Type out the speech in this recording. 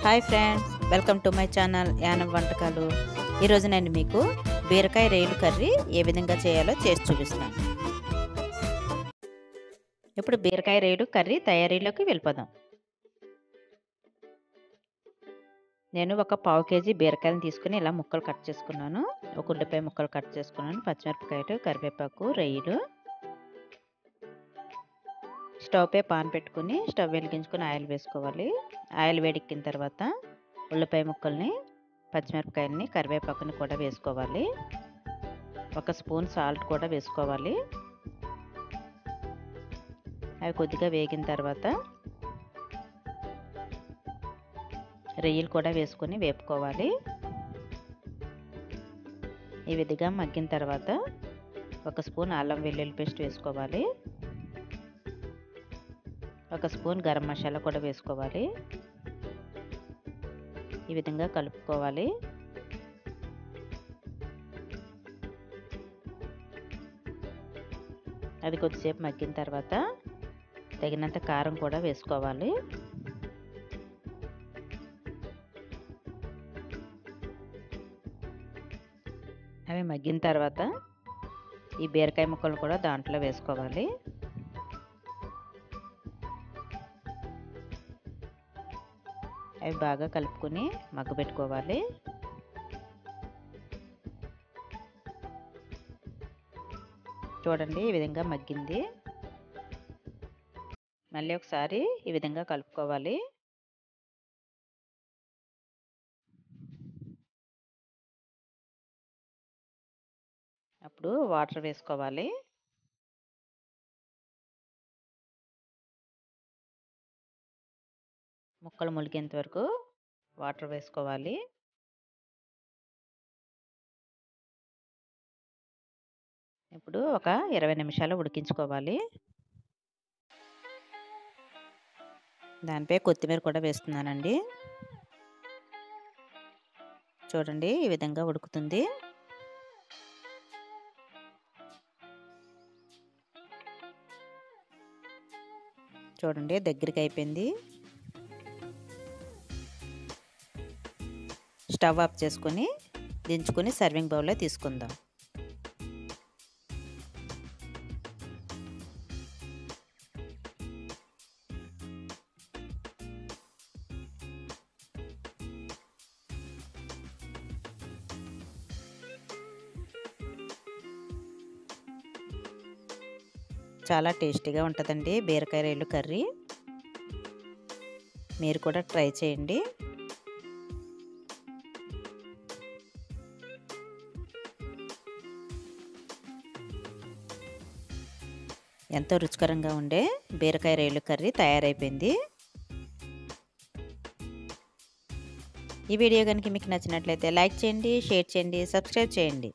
Hi friends, welcome to my channel Yanam వంటకాలు. ఈరోజు నేను మీకు బీరకాయ రొయ్యలు కర్రీ ఏ విధంగా చేయాలో చేసి చూపిస్తాను. ఇప్పుడు బీరకాయ రొయ్యలు కర్రీ తయారీలోకి వెళ్ళిపోదాం. నేను ఒక పావు కేజీ బీరకాయలను తీసుకుని ఇలా ముక్కలు కట్ చేసుకున్నాను. ఒక ఉల్లిపాయ ముక్కలు కట్ చేసుకున్నాను, పచ్చిమిరపకాయలు, కరివేపాకు, రొయ్యలు. స్టవ్ పై పాన్ పెట్టుకుని స్టవ్ వెలిగించుకుని ఆయిల్ వేసుకోవాలి. ఆయిల్ వేడెక్కిన తర్వాత ఉల్లిపాయ ముక్కల్ని, పచ్చిమిరపకాయలని, కరివేపాకుని కూడా వేసుకోవాలి. ఒక స్పూన్ సాల్ట్ కూడా వేసుకోవాలి. అవి కొద్దిగా వేగిన తర్వాత రొయ్యలు కూడా వేసుకొని వేపుకోవాలి. ఈ విధంగా మగ్గిన తర్వాత ఒక స్పూన్ అల్లం వెల్లుల్లి పేస్ట్ వేసుకోవాలి. ఒక స్పూన్ గరం మసాలా కూడా వేసుకోవాలి. ఈ విధంగా కలుపుకోవాలి. అది కొద్దిసేపు మగ్గిన తర్వాత తగినంత కారం కూడా వేసుకోవాలి. అవి మగ్గిన తర్వాత ఈ బీరకాయ ముక్కలు కూడా దాంట్లో వేసుకోవాలి. అవి బాగా కలుపుకొని మగ్గబెట్టుకోవాలి. చూడండి, ఈ విధంగా మగ్గింది. మళ్ళీ ఒకసారి ఈ విధంగా కలుపుకోవాలి. అప్పుడు వాటర్ వేసుకోవాలి. ముక్కలు ములిగేంత వరకు వాటర్ వేసుకోవాలి. ఇప్పుడు ఒక 20 నిమిషాలు ఉడికించుకోవాలి. దానిపై కొత్తిమీర కూడా వేస్తున్నానండి. చూడండి, ఈ విధంగా ఉడుకుతుంది. చూడండి, దగ్గరికి అయిపోయింది. స్టవ్ ఆఫ్ చేసుకొని దించుకొని సర్వింగ్ బౌల్లో తీసుకుందాం. చాలా టేస్టీగా ఉంటుందండి బీరకాయ రొయ్యలు కర్రీ. మీరు కూడా ట్రై చేయండి. ఎంతో రుచికరంగా ఉండే బీరకాయ రొయ్యలు కర్రీ తయారైపోయింది. ఈ వీడియో కనుక మీకు నచ్చినట్లయితే లైక్ చేయండి, షేర్ చేయండి, సబ్స్క్రైబ్ చేయండి.